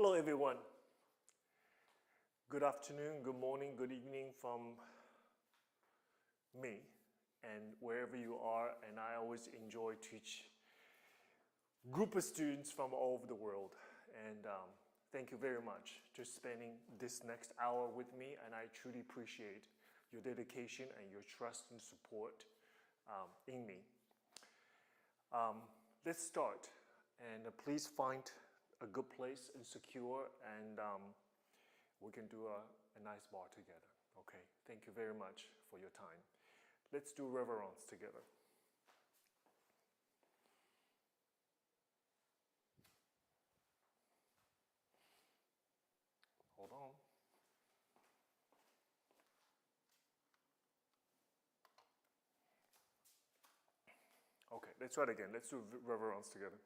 Hello everyone. Good afternoon, good morning, good evening from me and wherever you are, and I always enjoy teach group of students from all over the world, and thank you very much for spending this next hour with me, and I truly appreciate your dedication and your trust and support in me. Let's start, and please find a good place and secure, and we can do a nice bar together. Okay, thank you very much for your time. Let's do reverence together. Hold on. Okay, let's try it again. Let's do reverence together.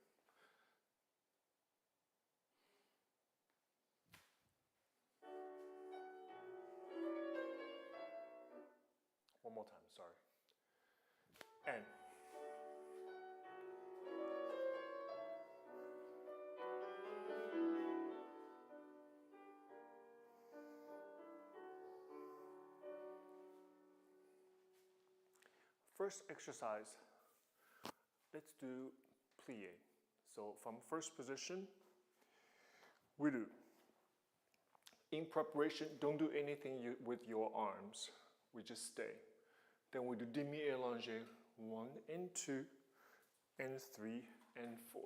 One more time, sorry. And first exercise, let's do plie. So from first position, we do. In preparation, don't do anything with your arms. We just stay. Then we do demi-élanger, 1 and 2 and 3 and 4.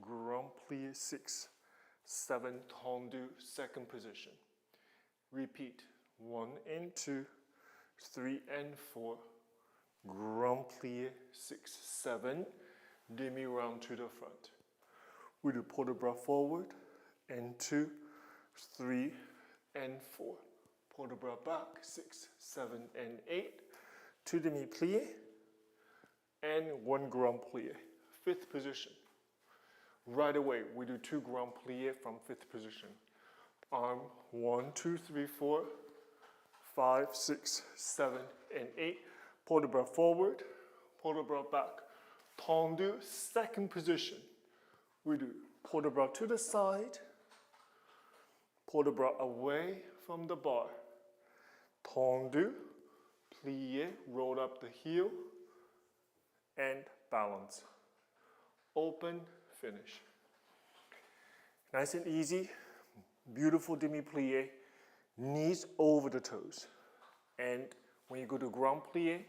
Grand plie 6, 7 tendu, second position. Repeat, 1 and 2, 3 and 4. Grand plie 6, 7, demi-round to the front. We do port de bras forward, and 2, 3 and 4. Port de bras back, 6, 7 and 8. 2 demi-plie, and 1 grand plie. Fifth position. Right away, we do 2 grand plie from fifth position. Arm, 1, 2, 3, 4, 5, 6, 7, and 8. Port de bras forward, port de bras back. Tendu, second position. We do port de bras to the side, port de bras away from the bar. Tendu, plie, roll up the heel, and balance. Open, finish. Nice and easy, beautiful demi-plie, knees over the toes. And when you go to grand plie,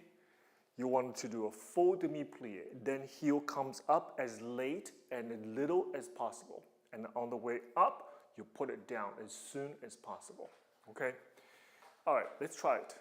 you want to do a full demi-plie, then heel comes up as late and as little as possible. And on the way up, you put it down as soon as possible, okay? All right, let's try it.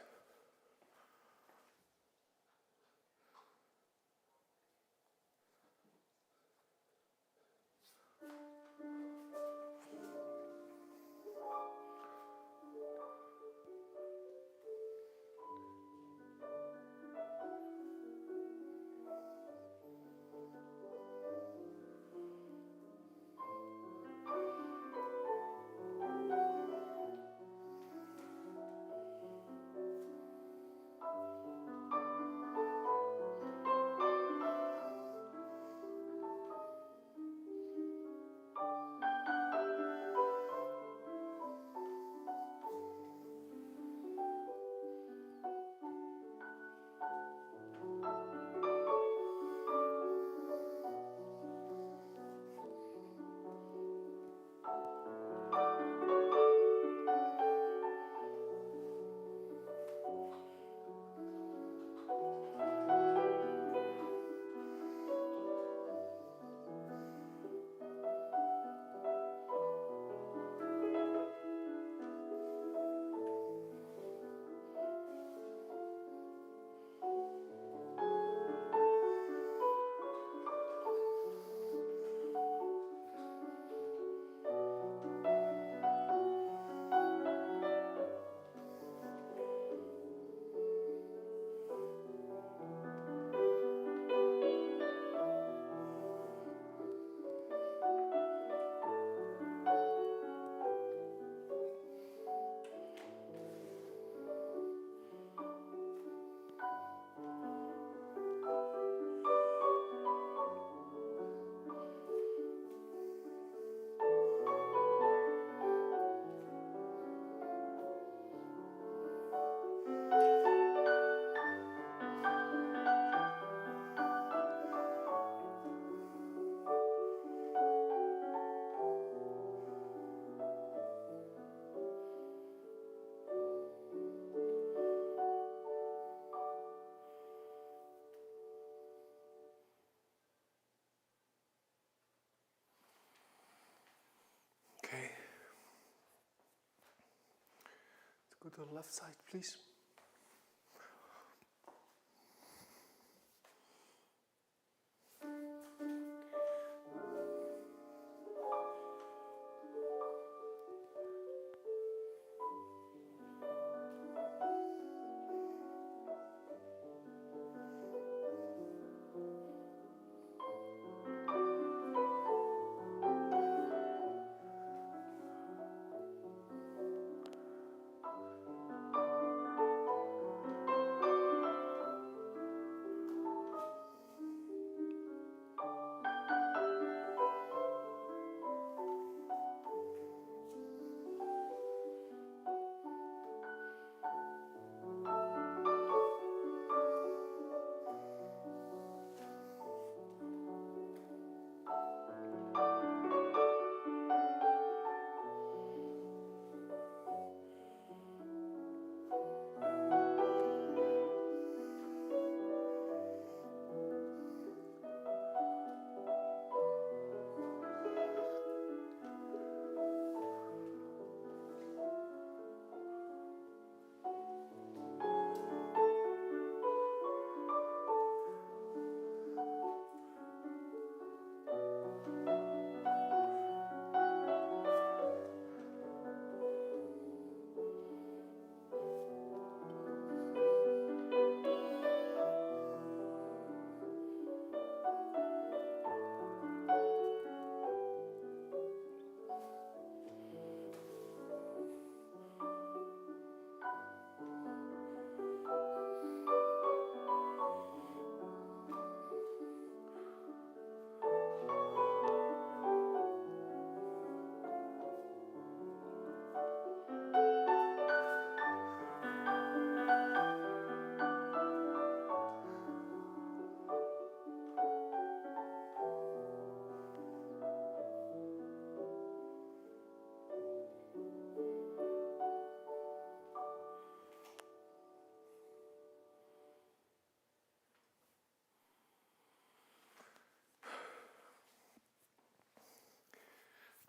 Go to the left side, please.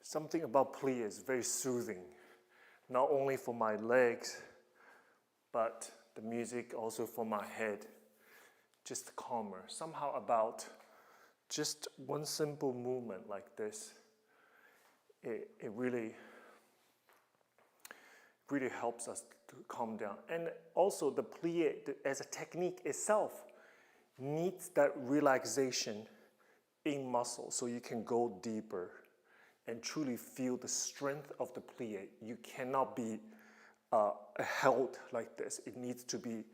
Something about plie is very soothing, not only for my legs, but the music also for my head, just calmer. Somehow about just one simple movement like this, it really helps us to calm down. And also the plie as a technique itself needs that relaxation in muscle so you can go deeper and truly feel the strength of the plie. You cannot be held like this. It needs to be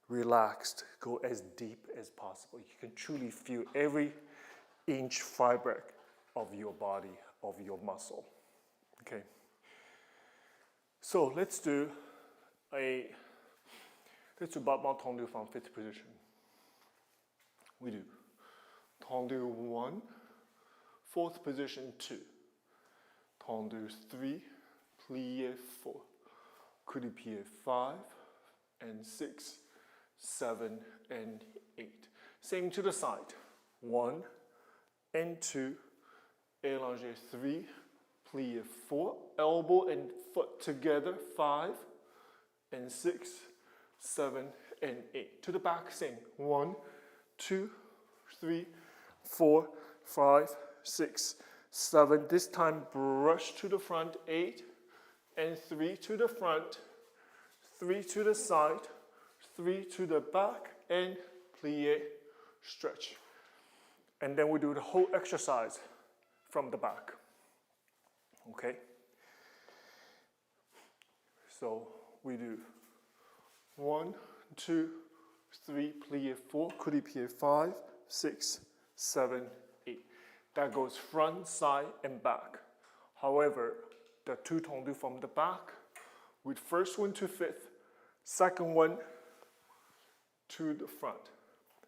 relaxed, go as deep as possible. You can truly feel every inch fiber of your body, of your muscle. Okay. So let's do battement tendu from fifth position. We do tendu 1, fourth position 2, tendu 3, plie 4, coup de pied 5 and 6, 7 and 8. Same to the side. 1 and 2, élanger 3, plie 4, elbow and foot together 5 and 6, 7 and 8. To the back, same. 1, 2, 3, 4, 5, 6, 7. This time brush to the front, 8 and 3 to the front, 3 to the side, 3 to the back, and plie, stretch. And then we do the whole exercise from the back. Okay? So we do 1, 2, 3, plie 4, coup de pied 5, 6, 7, 8. That goes front, side, and back. However, the two tendu from the back, with first one to fifth, second one to the front.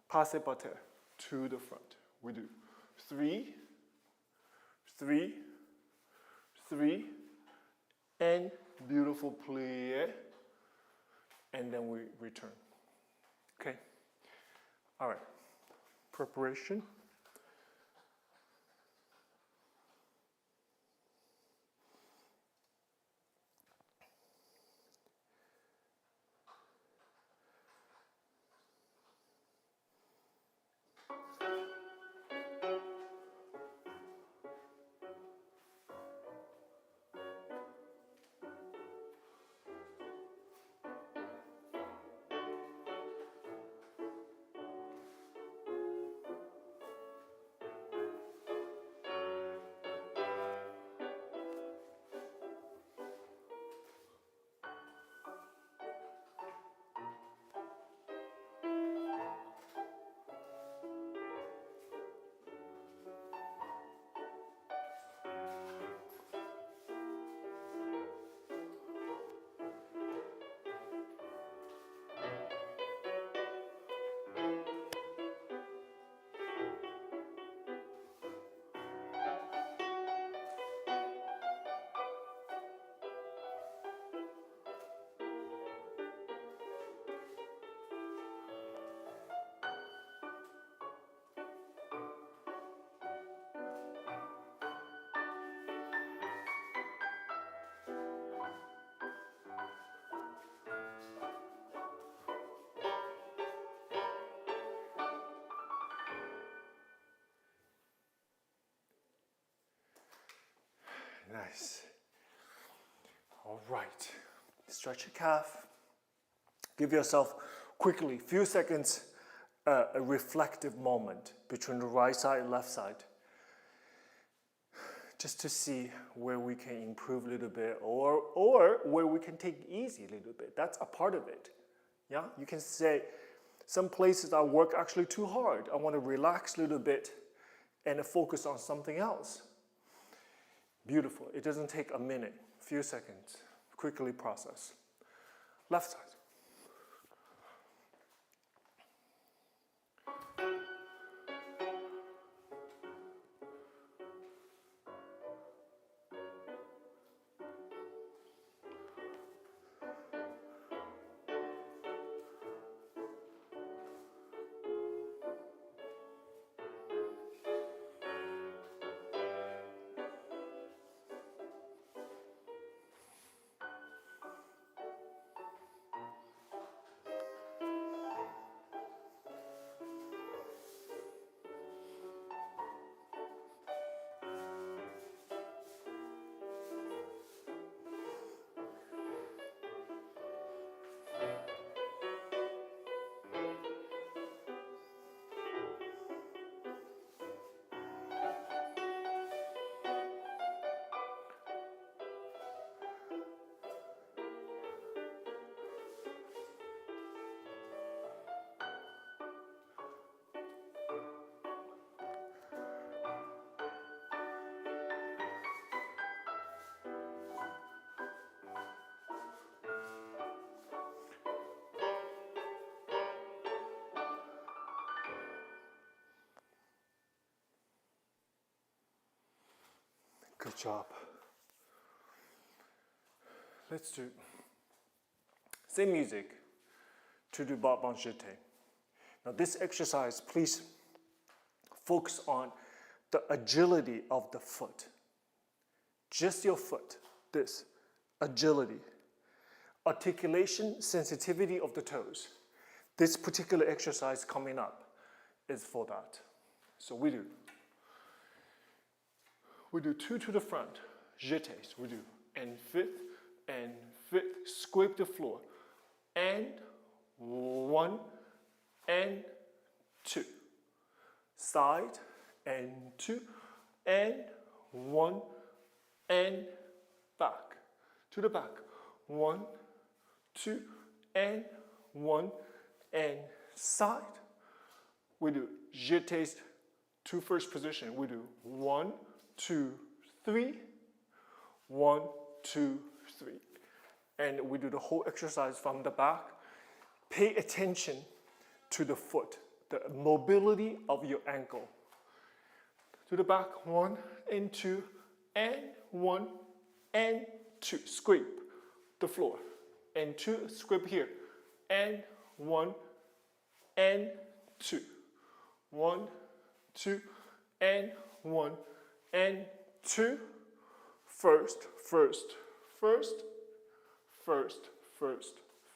Passe par terre, to the front. We do 3, 3, 3, and beautiful plie, and then we return. Okay? All right. Preparation. Nice. All right. Stretch your calf. Give yourself quickly, few seconds, a reflective moment between the right side and left side. Just to see where we can improve a little bit or where we can take it easy a little bit. That's a part of it. Yeah, you can say, some places I work actually too hard. I want to relax a little bit and focus on something else. Beautiful. It doesn't take a minute, few seconds. Quickly process. Left side. Good job. Let's do same music to do bat ban jeté. Now this exercise, please focus on the agility of the foot. Just your foot, this agility. Articulation, sensitivity of the toes. This particular exercise coming up is for that. So we do 2 to the front, jetés, we do, and fifth, scrape the floor, and 1, and 2, side, and 2, and 1, and back, to the back, 1, 2, and 1, and side. We do jetés to first position, we do 1, 2, 3, 1, 2, 3. And we do the whole exercise from the back. Pay attention to the foot, the mobility of your ankle. To the back, 1 and 2, and 1 and 2. Scrape the floor. And 2, scrape here. And 1 and 2. 1, 2, and 1. And 2, first,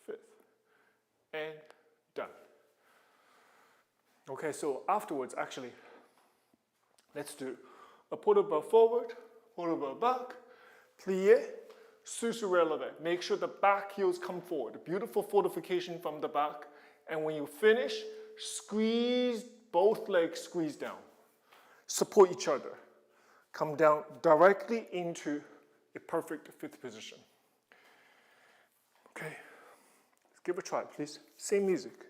fifth, and done. Okay, so afterwards, actually, let's do a porte-bras forward, porte-bras back, plié, sous relevé. Make sure the back heels come forward. Beautiful fortification from the back. And when you finish, squeeze, both legs squeeze down. Support each other. Come down directly into a perfect fifth position. Okay, let's give it a try, please. Same music.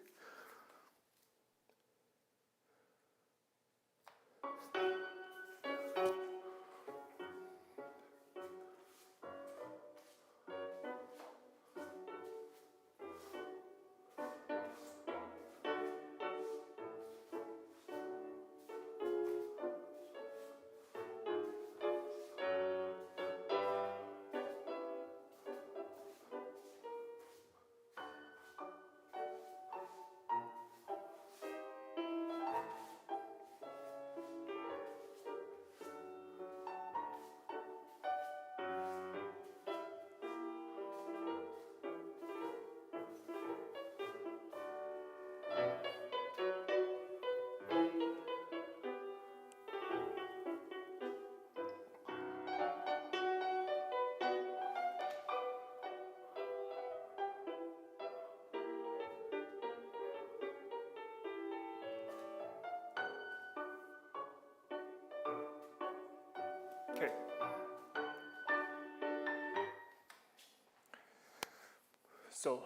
So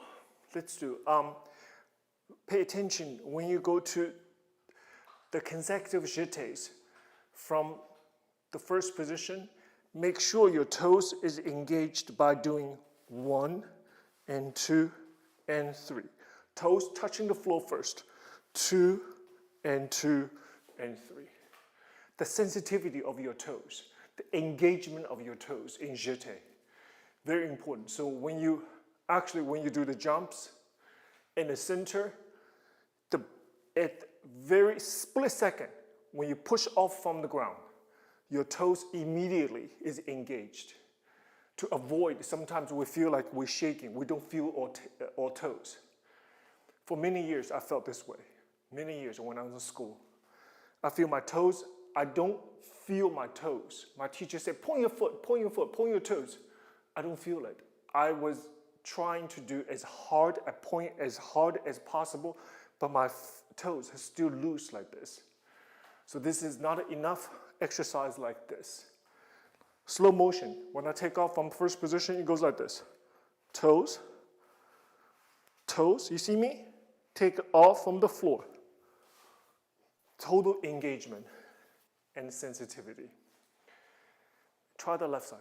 let's do, pay attention when you go to the consecutive jetés from the first position. Make sure your toes is engaged by doing 1 and 2 and 3. Toes touching the floor first. 2 and 2 and 3. The sensitivity of your toes, the engagement of your toes in jeté, very important. So when you do the jumps in the center, at very split second, when you push off from the ground, your toes immediately is engaged. To avoid, sometimes we feel like we're shaking, we don't feel our toes. For many years, I felt this way. Many years when I was in school. I feel my toes, I don't feel my toes. My teacher said, point your foot, point your foot, point your toes. I don't feel it. I was trying to do as hard a point as hard as possible, but my toes are still loose like this. So this is not enough exercise like this. Slow motion. When I take off from first position, it goes like this. Toes, toes, you see me? Take off from the floor. Total engagement and sensitivity. Try the left side.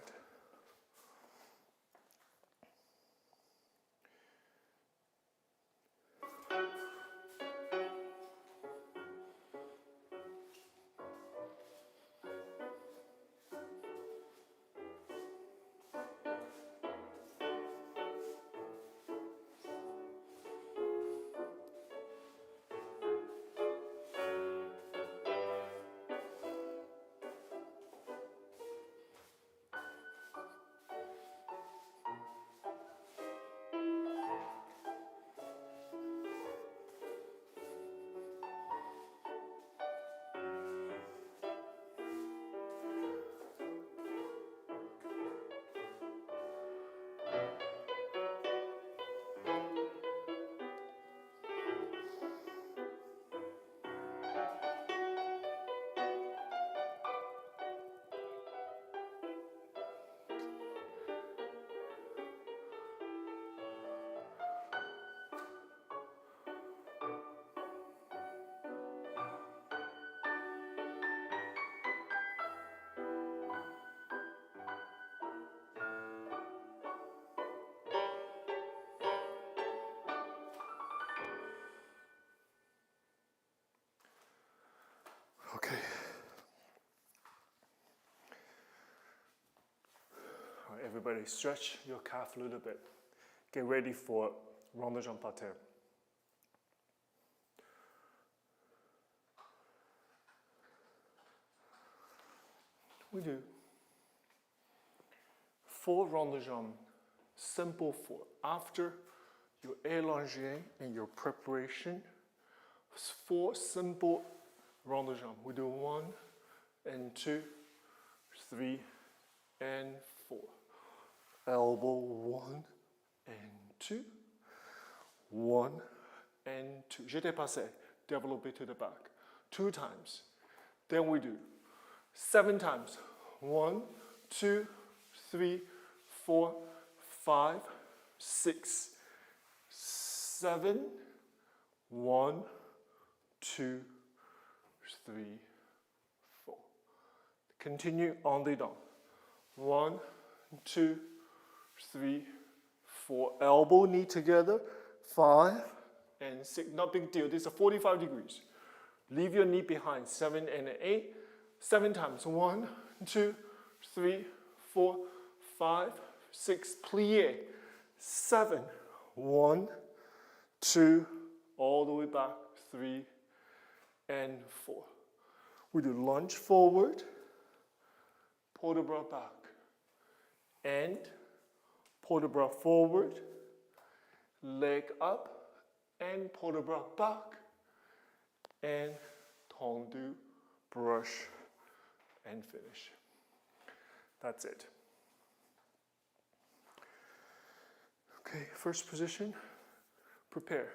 Okay. All right, everybody stretch your calf a little bit. Get ready for rond de jambe par terre. We do 4 rond de jambe, simple 4. After your élongé and your preparation, 4 simple rond de jambe. We do 1 and 2, 3 and 4. Elbow 1 and 2, 1 and 2. Jeté passé, développé to the back. 2 times. Then we do 7 times. 1, 2, 3, 4, 5, 6, 7, 1, 2, 3, 4. Continue on the down. 1, 2, 3, 4. Elbow, knee together. 5 and 6. Not big deal. This is 45 degrees. Leave your knee behind. 7 and 8. 7 times. 1, 2, 3, 4, 5, 6. Plie. 7. 1, 2, all the way back. 3 and 4. We do lunge forward, pull the bra back, and pull the bra forward, leg up, and pull the bra back, and tendu, brush, and finish. That's it. Okay, first position, prepare.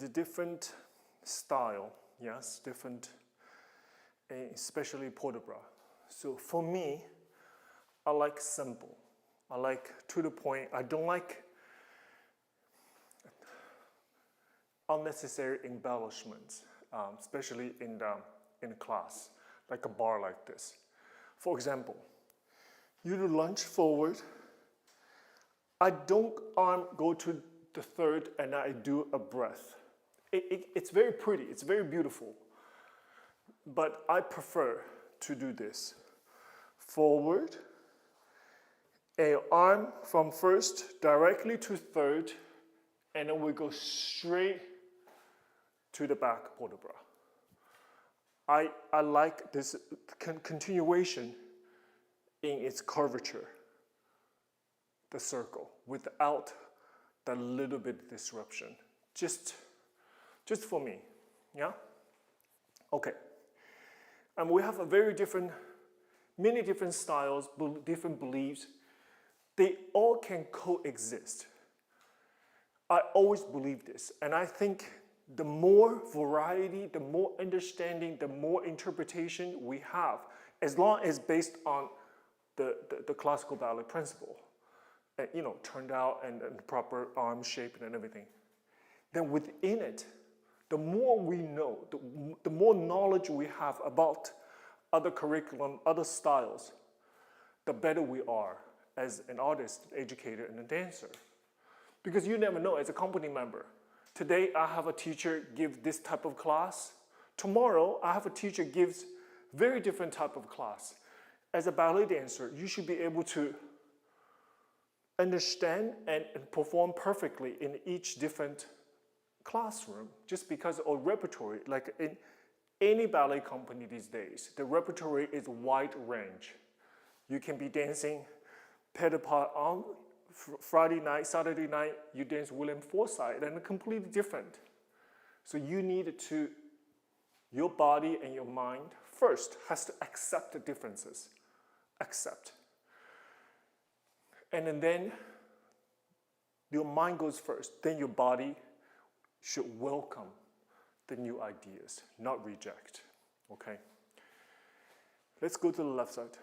a different style, yes, different, especially port de bras. So for me, I like simple. I like to the point. I don't like unnecessary embellishments, especially in class, like a bar like this. For example, you do lunge forward. I don't go to the third and I do a breath. It's very pretty, it's very beautiful, but I prefer to do this. Forward, a arm from first directly to third, and then we go straight to the back port de bras. I like this continuation in its curvature, the circle, without that little bit of disruption. Just for me, yeah? Okay. And we have many different styles, different beliefs. They all can coexist. I always believe this, and I think the more variety, the more understanding, the more interpretation we have, as long as based on the classical ballet principle, and, turned out and proper arm shape and everything, then within it, the more we know, the more knowledge we have about other curriculum, other styles, the better we are as an artist, educator, and a dancer. Because you never know, as a company member, today I have a teacher give this type of class. Tomorrow I have a teacher gives very different type of class. As a ballet dancer, you should be able to understand and perform perfectly in each different classroom, just because of repertory. Like in any ballet company these days, the repertory is wide range. You can be dancing pas de pas on Friday night, Saturday night, you dance William Forsythe, and completely different. So you need to, your body and your mind first has to accept the differences. Accept. And then your mind goes first, then your body should welcome the new ideas, not reject, okay? Let's go to the left side.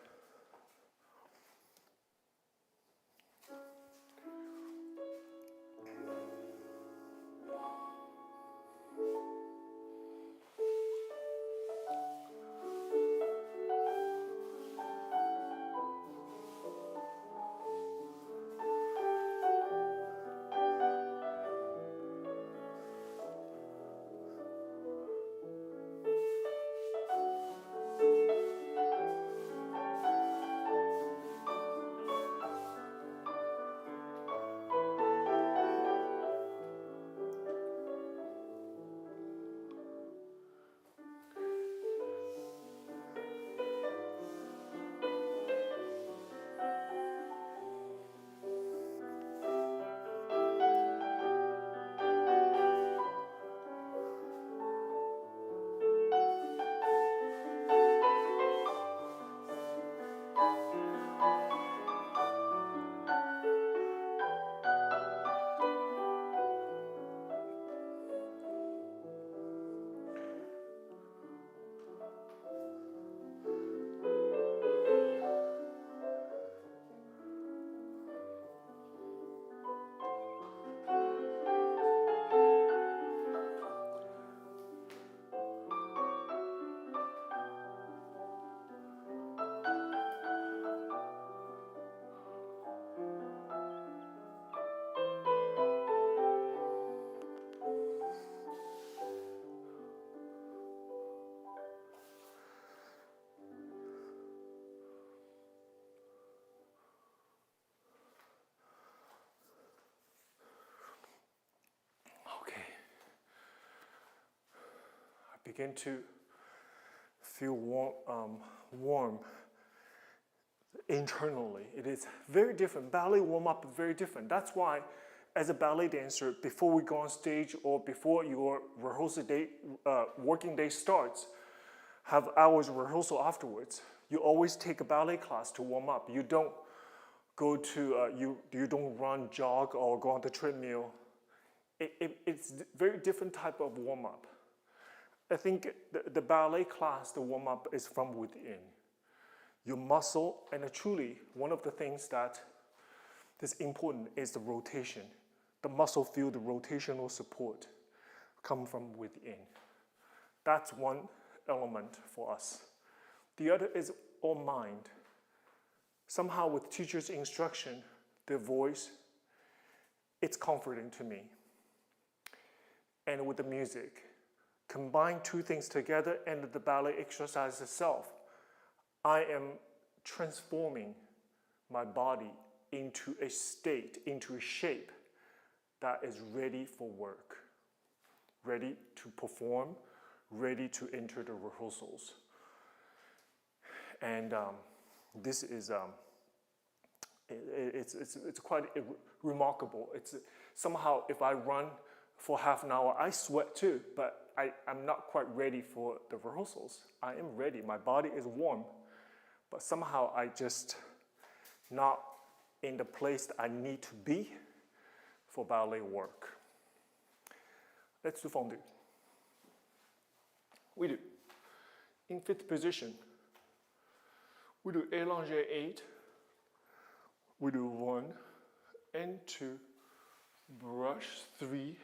Begin to feel warm internally. It is very different. Ballet warm-up is very different. That's why, as a ballet dancer, before we go on stage or before your rehearsal day, working day starts, have hours of rehearsal afterwards, you always take a ballet class to warm up. You don't go to, you don't run, jog, or go on the treadmill it's a very different type of warm-up. I think the ballet class, the warm-up is from within. Your muscle, and truly, one of the things that is important is the rotation. The muscle feel the rotational support come from within. That's one element for us. The other is all mind. Somehow with teacher's instruction, the voice, it's comforting to me. And with the music, combine two things together and the ballet exercise itself, I am transforming my body into a state, into a shape that is ready for work, ready to perform, ready to enter the rehearsals. And this is, it's quite remarkable. It's somehow if I run for half an hour, I sweat too, but I'm not quite ready for the rehearsals. I am ready, my body is warm, but somehow I just not in the place that I need to be for ballet work. Let's do fondue. We do. In fifth position, we do élanger 8. We do 1 and 2, brush 3,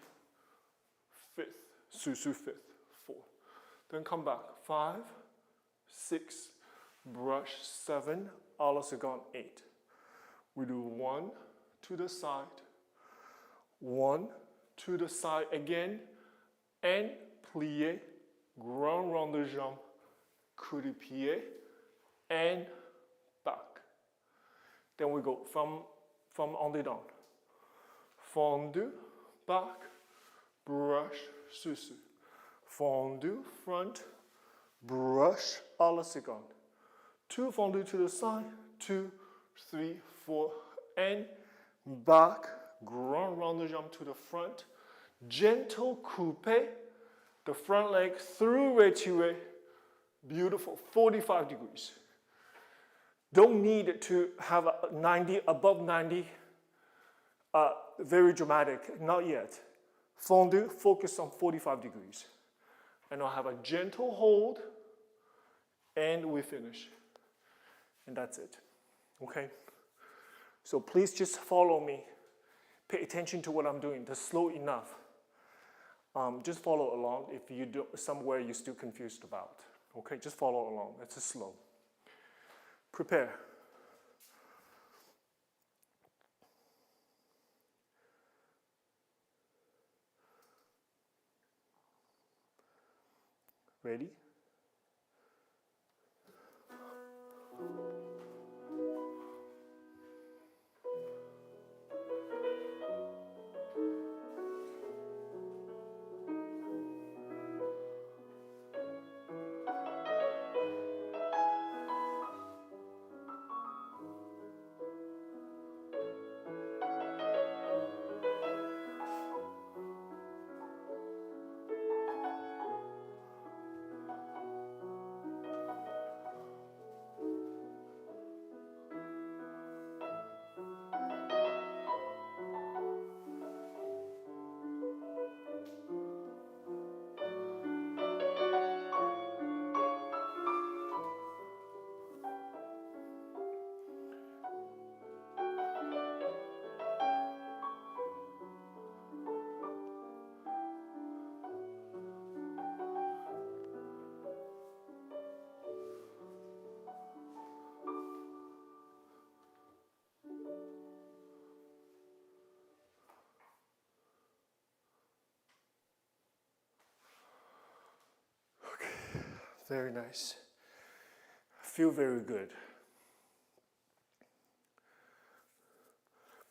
5th, sous 5th, 4. Then come back, 5, 6, brush 7, à la seconde 8. We do 1 to the side, 1 to the side again, and plié, grand rond de jambe, coup de pied, and back. Then we go from en dedans. Fondue, back, brush, sous. Fondue, front, brush, à la seconde. 2 fondue to the side, 2, 3, 4, and back, grand rond de jambe to the front, gentle coupe, the front leg through retiré, beautiful, 45 degrees. Don't need to have a 90, above 90, very dramatic, not yet. Fondue, focus on 45 degrees. And I'll have a gentle hold, and we finish. And that's it, okay? So please just follow me. Pay attention to what I'm doing. That's slow enough. Just follow along if you do somewhere you're still confused about. Okay, just follow along. It's a slow. Prepare. Ready? Very nice. Feel very good.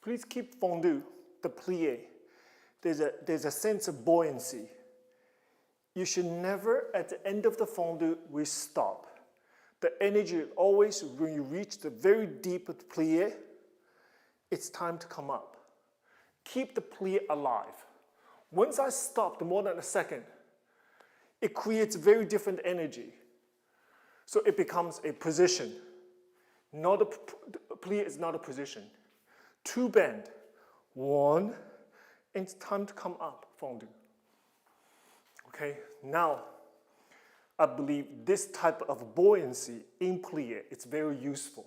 Please keep fondue, the plie. There's a sense of buoyancy. You should never, at the end of the fondue, we stop. The energy always, when you reach the very deep plie, it's time to come up. Keep the plie alive. Once I stopped more than a second, it creates very different energy. So it becomes a position. Not a plie is not a position. 2 bend. 1 and it's time to come up, fondu. Okay, now I believe this type of buoyancy in plie, it's very useful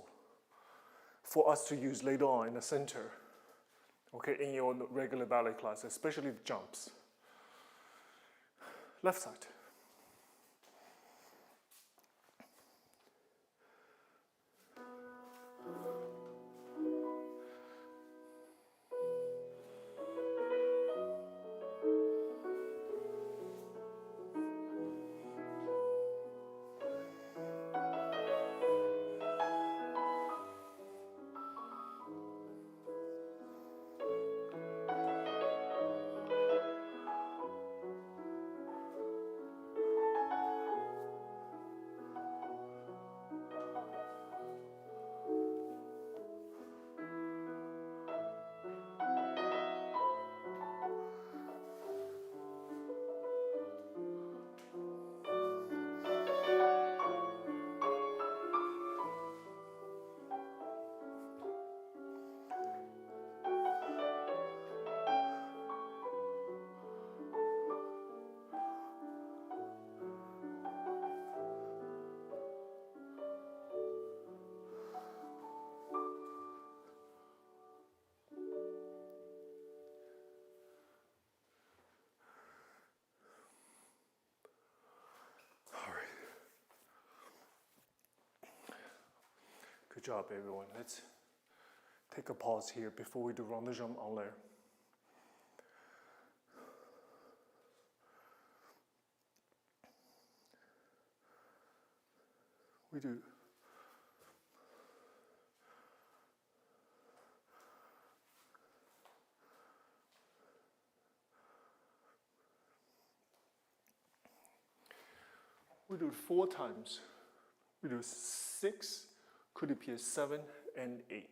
for us to use later on in the center, okay, in your regular ballet class, especially the jumps. Left side. Good job, everyone. Let's take a pause here before we do rond de jambe en l'air. We do it 4 times. We do 6, coup de pied 7 and 8.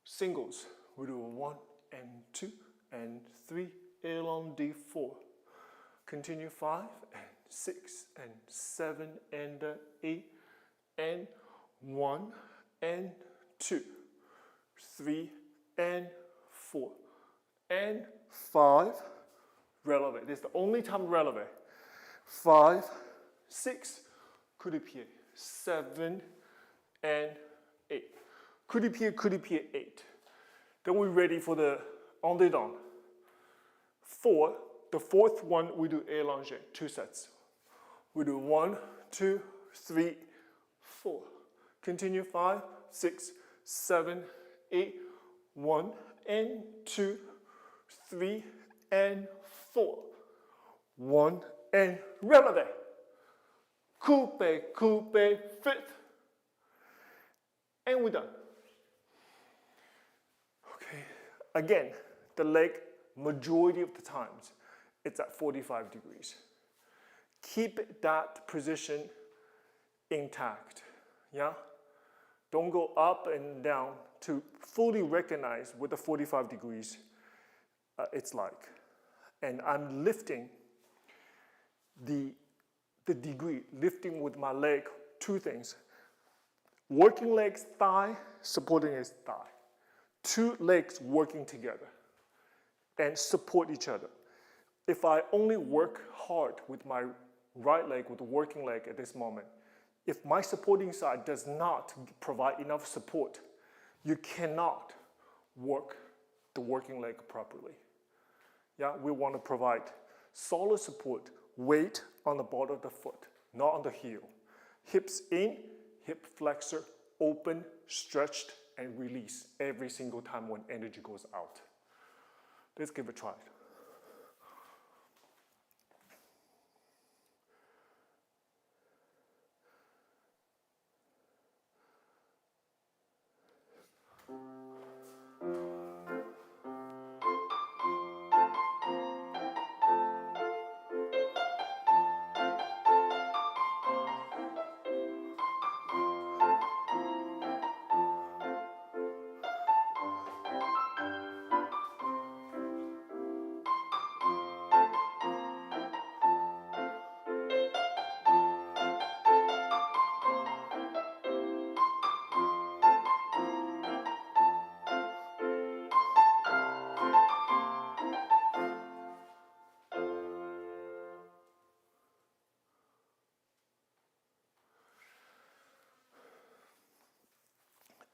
Singles, we do 1 and 2 and 3, élan D4. Continue 5 and 6 and 7 and 8 and 1 and 2, 3 and 4 and 5. Releve. This is the only time releve. 5, 6, coup de pied 7 and 8. Coup de pied 8. Then we're ready for the en dedans. 4. The fourth one we do élanger, 2 sets. We do 1, 2, 3, 4. Continue 5, 6, 7, 8, 1 and 2, 3 and 4. 1 and releve. Coupe, coupe, fifth. And we're done. Okay, again, the leg, majority of the times, it's at 45 degrees. Keep that position intact, yeah? Don't go up and down to fully recognize what the 45 degrees it's like. And I'm lifting the degree, lifting with my leg, 2 things. Working legs, thigh, supporting his thigh. 2 legs working together and support each other. If I only work hard with my right leg, with the working leg at this moment, if my supporting side does not provide enough support, you cannot work the working leg properly. Yeah, we want to provide solid support, weight on the bottom of the foot, not on the heel. Hips in, hip flexor, open, stretched, and release every single time when energy goes out. Let's give it a try.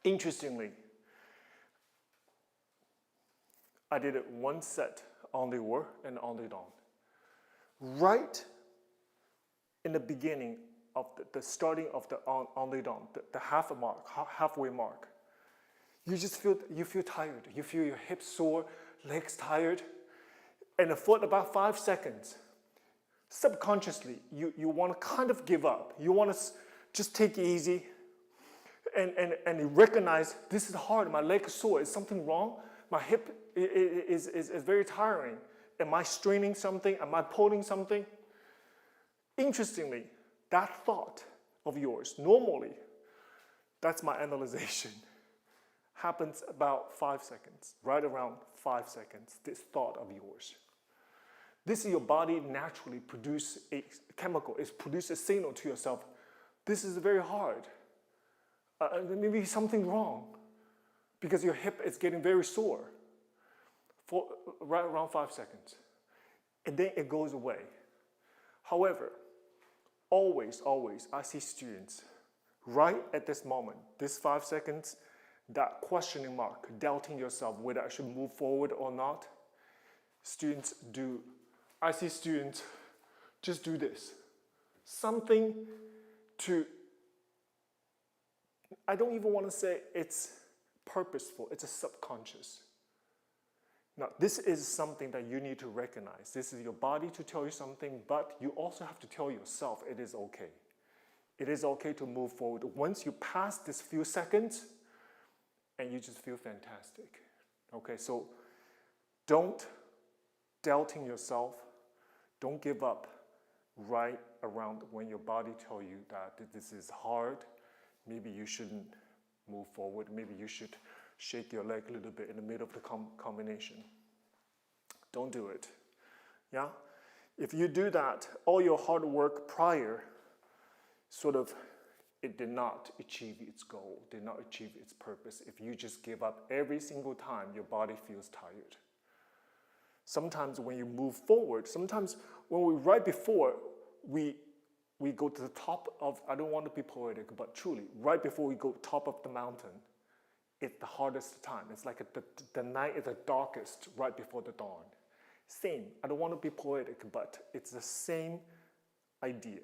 Interestingly, I did it one set on the war and on the dawn. Right in the beginning of the starting of the on the dawn, the halfway mark, you feel tired. You feel your hips sore, legs tired, and for about 5 seconds, subconsciously, you want to kind of give up. You want to just take it easy and you recognize this is hard. My leg is sore. Is something wrong? My hip is very tiring. Am I straining something? Am I pulling something? Interestingly, that thought of yours, normally, that's my analyzation, happens about 5 seconds, right around 5 seconds, this thought of yours. This is your body naturally produce a chemical, it produces a signal to yourself. This is very hard. Maybe something wrong because your hip is getting very sore for right around 5 seconds. And then it goes away. However, always, I see students right at this moment, this 5 seconds, that questioning mark, doubting yourself whether I should move forward or not. Students do. I see students just do this. Something to, I don't even want to say it's purposeful, it's a subconscious. Now, this is something that you need to recognize. This is your body to tell you something, but you also have to tell yourself it is okay. It is okay to move forward. Once you pass this few seconds, and you just feel fantastic. Okay, so don't doubting yourself. Don't give up right around when your body tells you that this is hard. Maybe you shouldn't move forward. Maybe you should shake your leg a little bit in the middle of the combination. Don't do it. Yeah? If you do that, all your hard work prior it did not achieve its goal, did not achieve its purpose. If you just give up every single time, your body feels tired. Sometimes when you move forward, sometimes right before we go to the top of, I don't want to be poetic, but truly, right before we go top of the mountain, it's the hardest time. It's like the night is the darkest right before the dawn. Same, I don't want to be poetic, but it's the same idea.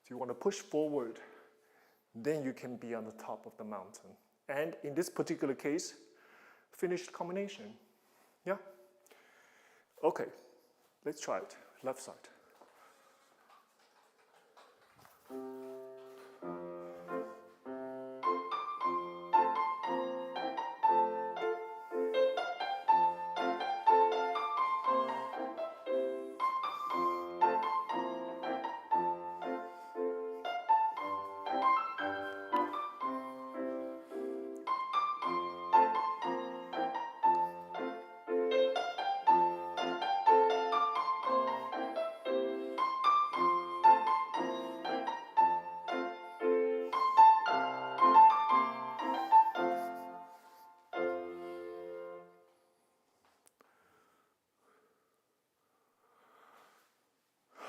So you want to push forward, then you can be on the top of the mountain. And in this particular case, finished combination. Yeah? Okay, let's try it. Left side.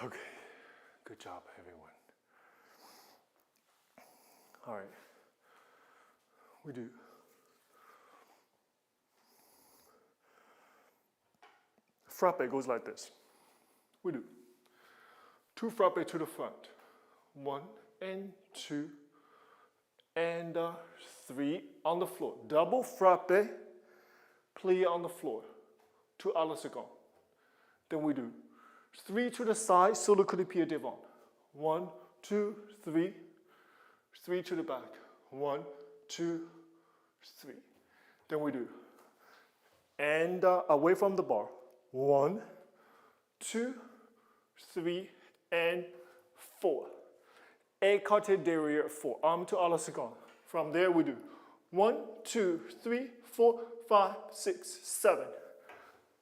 Okay, good job, everyone. All right, we do. Frappe goes like this. We do 2 frappe to the front. 1 and 2 and 3 on the floor. Double frappe, plie on the floor. 2 à la seconde. Then we do 3 to the side, solo coup de pied devant. 1, 2, 3. 3 to the back. 1, 2, 3. Then we do. And away from the bar. 1, 2, 3, and 4. Écarté derrière 4. Arm to à la seconde. From there we do 1, 2, 3, 4, 5, 6, 7.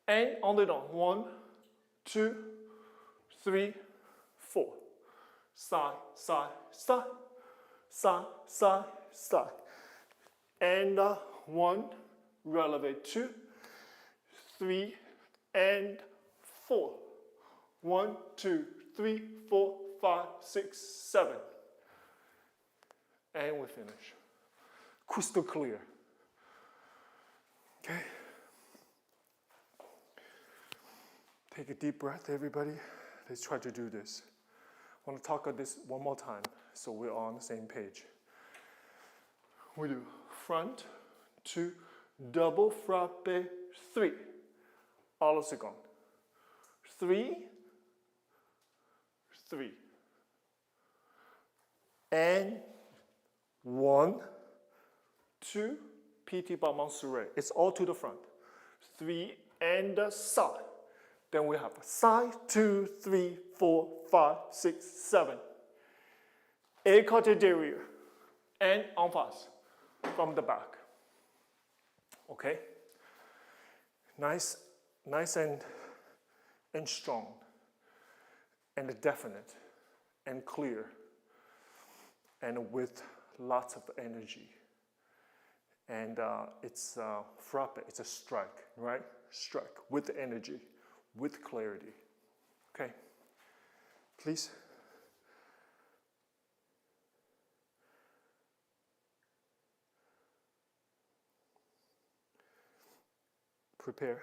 And on the down. 1, 2, 3, 4. Side, side, side. Side, side, side. And 1, releve 2, 3, and 4. 1, 2, 3, 4, 5, 6, 7. And we finish. crystal clear. Okay? Take a deep breath, everybody. Let's try to do this. I want to talk about this one more time so we're on the same page. We do front, 2, double frappe, 3. À la seconde. 3, 3. And 1, 2, petit pas serré. It's all to the front. 3 and the side. Then we have side, 2, 3, 4, 5, 6, 7. Écarté derrière. And en face. From the back. Okay? Nice and strong. And definite. And clear. And with lots of energy. And it's frappe, it's a strike, right? Strike with energy, with clarity. Okay? Please. Prepare.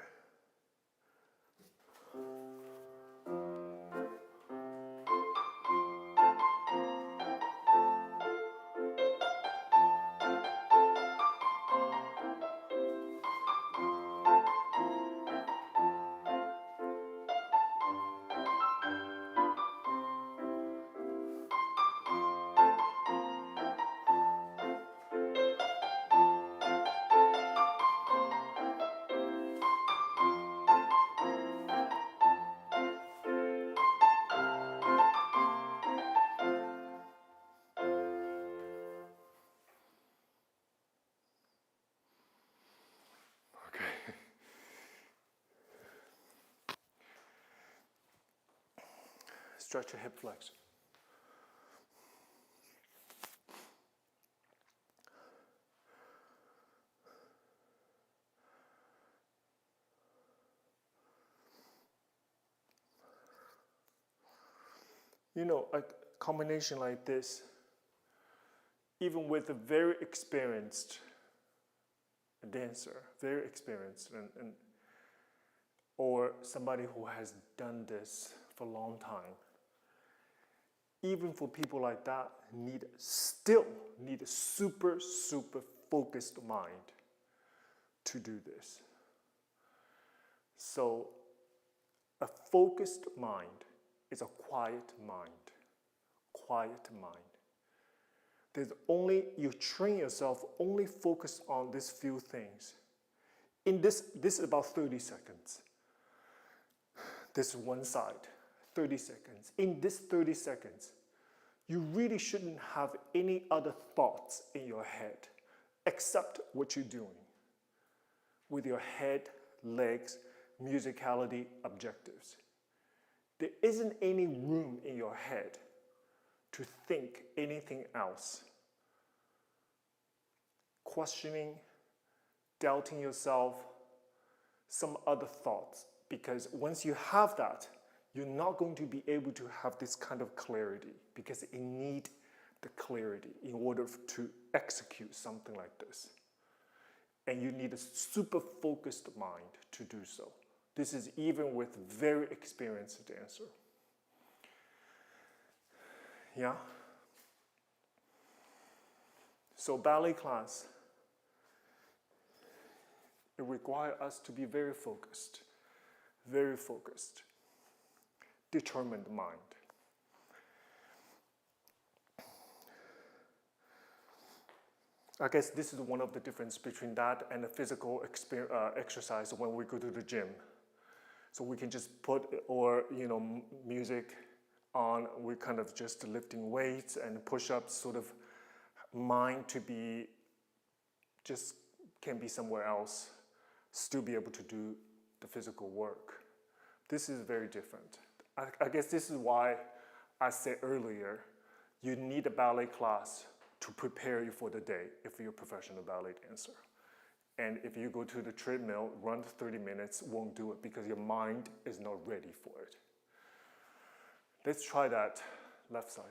Stretch your hip flex. You know, a combination like this, even with a very experienced dancer, very experienced, or somebody who has done this for a long time, even for people like that, still need a super focused mind to do this. So a focused mind is a quiet mind. Quiet mind. You train yourself only focus on these few things. In this is about 30 seconds. This one side, 30 seconds. In this 30 seconds, you really shouldn't have any other thoughts in your head except what you're doing with your head, legs, musicality, objectives. There isn't any room in your head to think anything else. Questioning, doubting yourself, some other thoughts. Because once you have that, you're not going to be able to have this kind of clarity because you need the clarity in order to execute something like this. And you need a super focused mind to do so. This is even with very experienced dancer. Yeah? So ballet class, it requires us to be very focused, determined mind. I guess this is one of the differences between that and the physical exercise when we go to the gym. So we can just put music on, we're kind of just lifting weights and push-ups, sort of mind to be, just can be somewhere else, still be able to do the physical work. This is very different. I guess this is why I said earlier, you need a ballet class to prepare you for the day if you're a professional ballet dancer. And if you go to the treadmill, run 30 minutes, won't do it because your mind is not ready for it. Let's try that left side.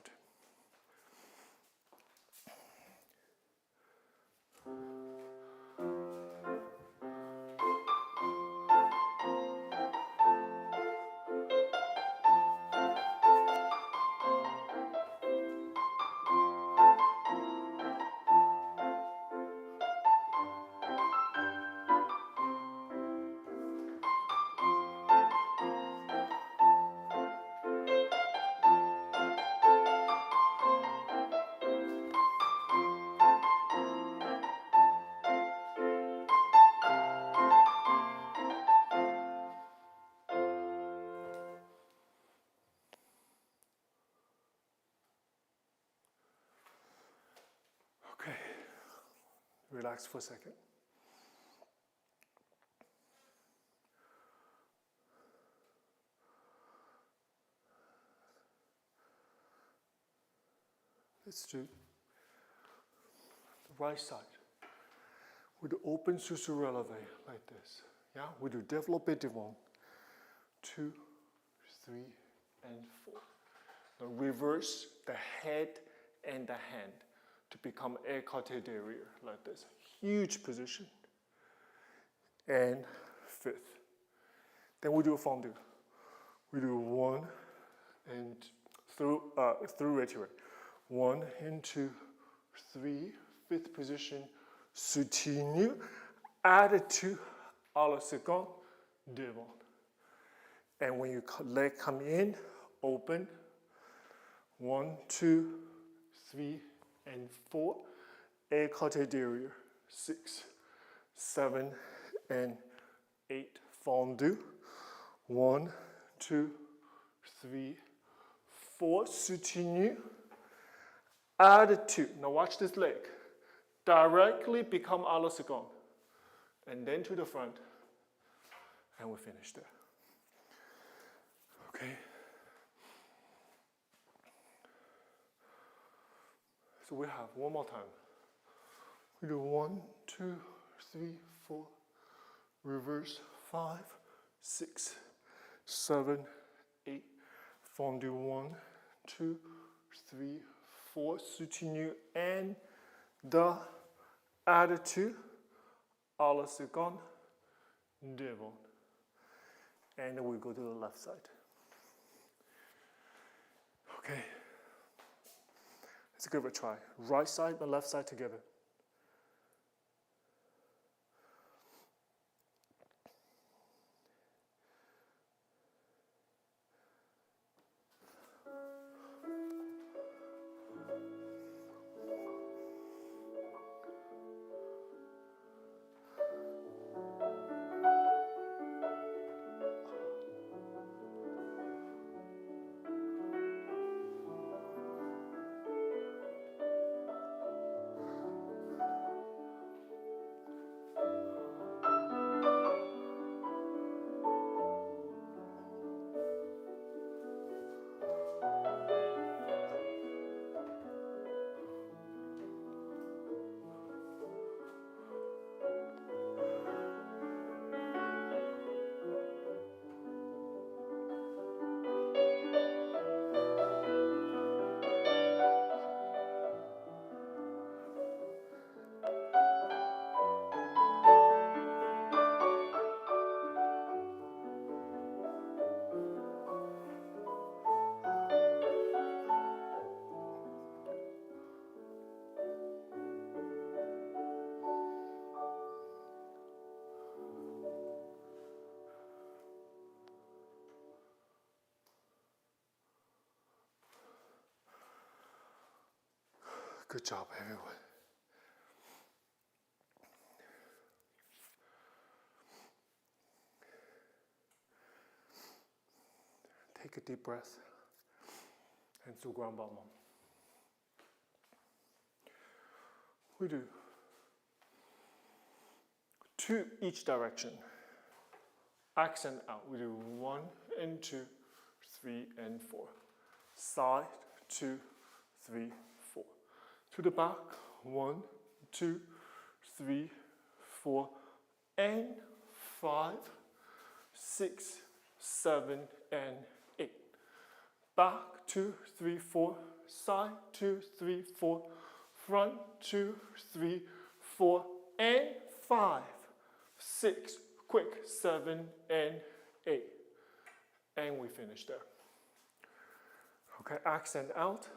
Okay, relax for a second. Let's do the right side. We do open susu releve like this. Yeah, we do développé devant. 2, 3, and 4. Now reverse the head and the hand to become écarté derrière like this. Huge position. And 5th. Then we do a fondue. We do 1 and through retiré. 1 and 2, 3, 5th position, soutenu, add 2 à la seconde, devant. And when your leg come in, open, 1, 2, 3, and 4, écarté derrière, 6, 7, and 8, fondue, 1, 2, 3, 4, soutenu, add 2. Now watch this leg. Directly become à la seconde. And then to the front. And we finish there. Okay. So we have one more time. We do 1, 2, 3, 4. Reverse 5, 6, 7, 8. Fondue 1, 2, 3, 4. Soutenu and the add 2 à la seconde devant. And then we go to the left side. Okay. Let's give it a try. Right side and left side together. Good job, everyone. Take a deep breath and to ground ball. We do 2 each direction. Accent out. We do 1 and 2, 3 and 4. Side, 2, 3, 4. To the back, 1, 2, 3, 4, and 5, 6, 7, and 8. Back, 2, 3, 4. Side, 2, 3, 4. Front, 2, 3, 4, and 5, 6, quick, 7 and 8. And we finish there. Okay, accent out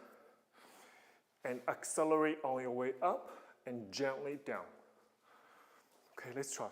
and accelerate on your way up and gently down. Okay, let's try it.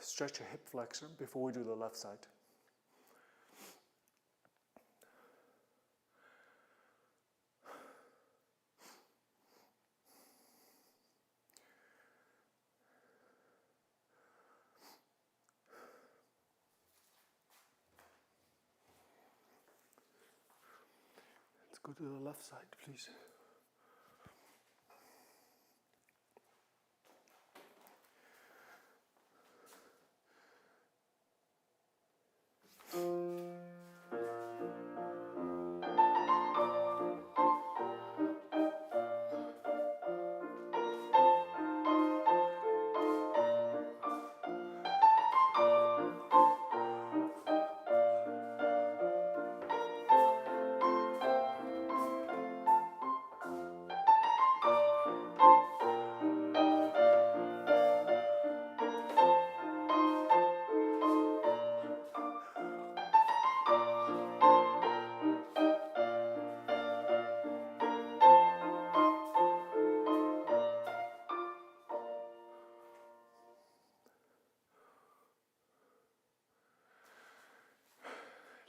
Stretch your hip flexor before we do the left side. Let's go to the left side, please.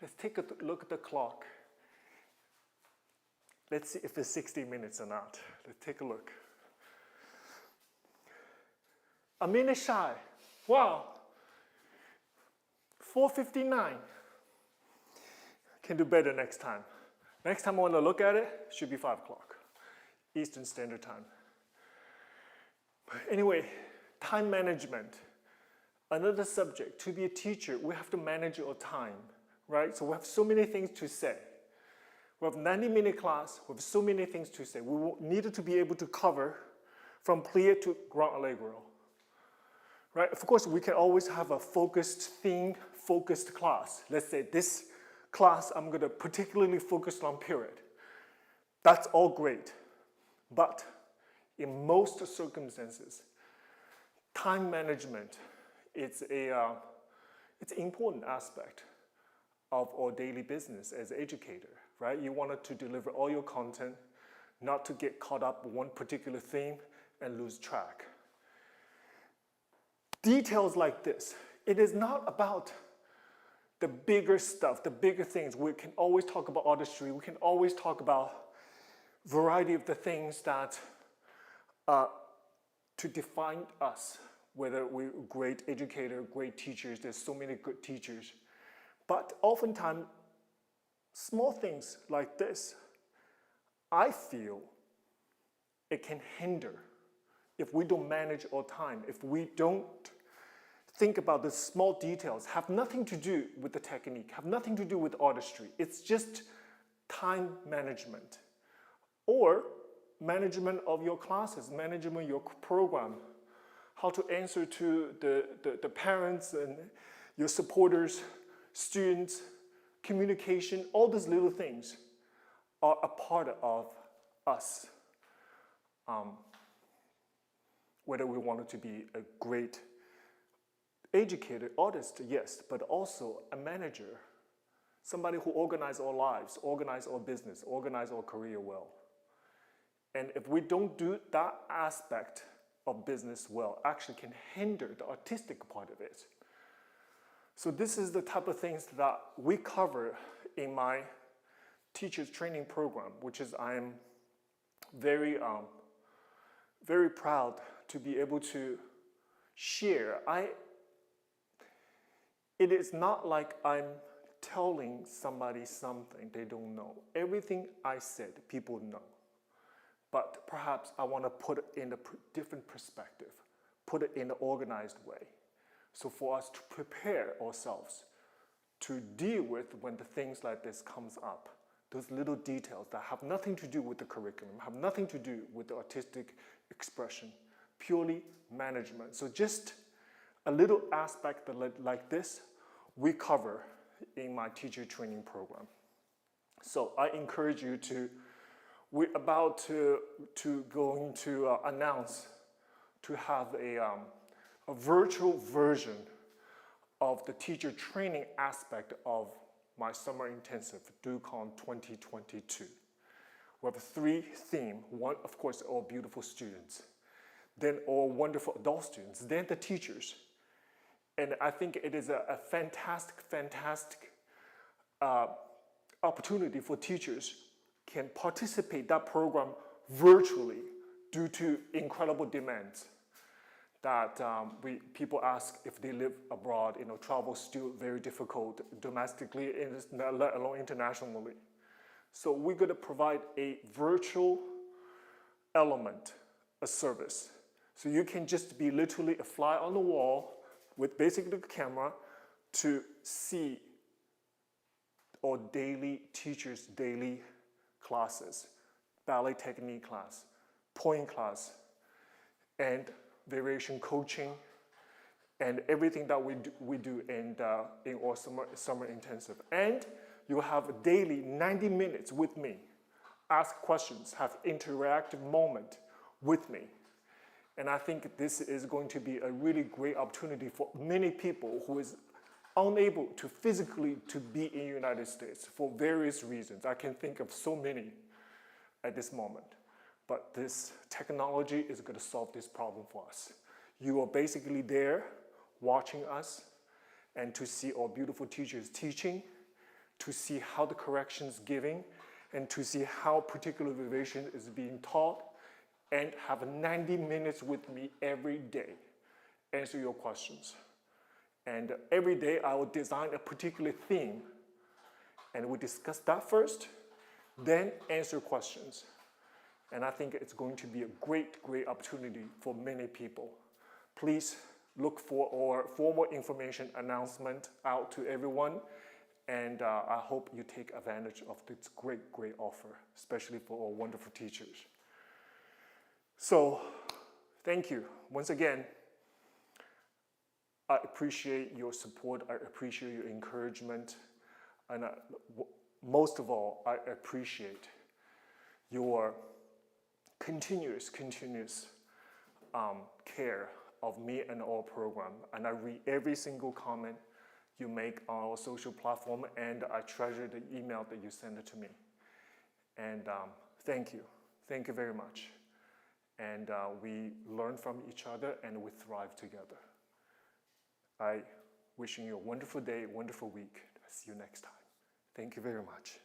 Let's take a look at the clock. Let's see if it's 60 minutes or not. Let's take a look. A minute shy. Wow. 4:59. Can do better next time. Next time I want to look at it, should be 5 o'clock. Eastern Standard Time. Anyway, time management. Another subject. To be a teacher, we have to manage our time. Right? So we have so many things to say. We have 90-minute class, we have so many things to say. We needed to be able to cover from plie to grand allegro. Right? Of course, we can always have a focused theme, focused class. Let's say this class, I'm going to particularly focus on period. That's all great. But in most circumstances, time management is an important aspect of our daily business as an educator, right? You wanted to deliver all your content, not to get caught up with one particular theme and lose track. Details like this, it is not about the bigger stuff, the bigger things. We can always talk about artistry, we can always talk about variety of the things that to define us, whether we're great educator, great teachers, there's so many good teachers. But oftentimes, small things like this, I feel it can hinder if we don't manage our time, if we don't think about the small details, have nothing to do with the technique, have nothing to do with artistry. It's just time management. Or management of your classes, management of your program, how to answer to the parents and your supporters, students, communication, all these little things are a part of us. Whether we wanted to be a great educated artist, yes, but also a manager, somebody who organizes our lives, organizes our business, organizes our career well. And if we don't do that aspect of business well actually can hinder the artistic part of it. So this is the type of things that we cover in my teacher's training program, which is I'm very, very proud to be able to share. It is not like I'm telling somebody something they don't know. Everything I said, people know. But perhaps I want to put it in a different perspective, put it in an organized way. So for us to prepare ourselves to deal with when the things like this comes up, those little details that have nothing to do with the curriculum, have nothing to do with the artistic expression, purely management. So just a little aspect like this, we cover in my teacher training program. So I encourage you to, we're about to going to announce to have a virtual version of the teacher training aspect of my summer intensive, DoCon 2022. We have 3 themes. One, of course, all beautiful students, then all wonderful adult students, then the teachers. And I think it is a fantastic opportunity for teachers can participate in that program virtually due to incredible demands that people ask if they live abroad. Travel is still very difficult domestically, let alone internationally. So we're going to provide a virtual element, a service. So you can just be literally a fly on the wall with basically the camera to see our teachers' daily classes, ballet technique class, point class, and variation coaching, and everything that we do in our summer intensive. And you have a daily 90 minutes with me, ask questions, have interactive moment with me. And I think this is going to be a really great opportunity for many people who is unable to physically to be in the United States for various reasons. I can think of so many at this moment. But this technology is going to solve this problem for us. You are basically there watching us and to see our beautiful teachers teaching, to see how the correction is giving, and to see how particular variation is being taught, and have 90 minutes with me every day, answer your questions. And every day I will design a particular theme, and we discuss that first, then answer questions. And I think it's going to be a great opportunity for many people. Please look for our formal information announcement out to everyone. And I hope you take advantage of this great offer, especially for our wonderful teachers. So, thank you. Once again, I appreciate your support. I appreciate your encouragement. And most of all, I appreciate your continuous care of me and our program. And I read every single comment you make on our social platform, and I treasure the email that you send it to me. And thank you. Thank you very much. And we learn from each other, and we thrive together. I wishing you a wonderful day, wonderful week. See you next time. Thank you very much.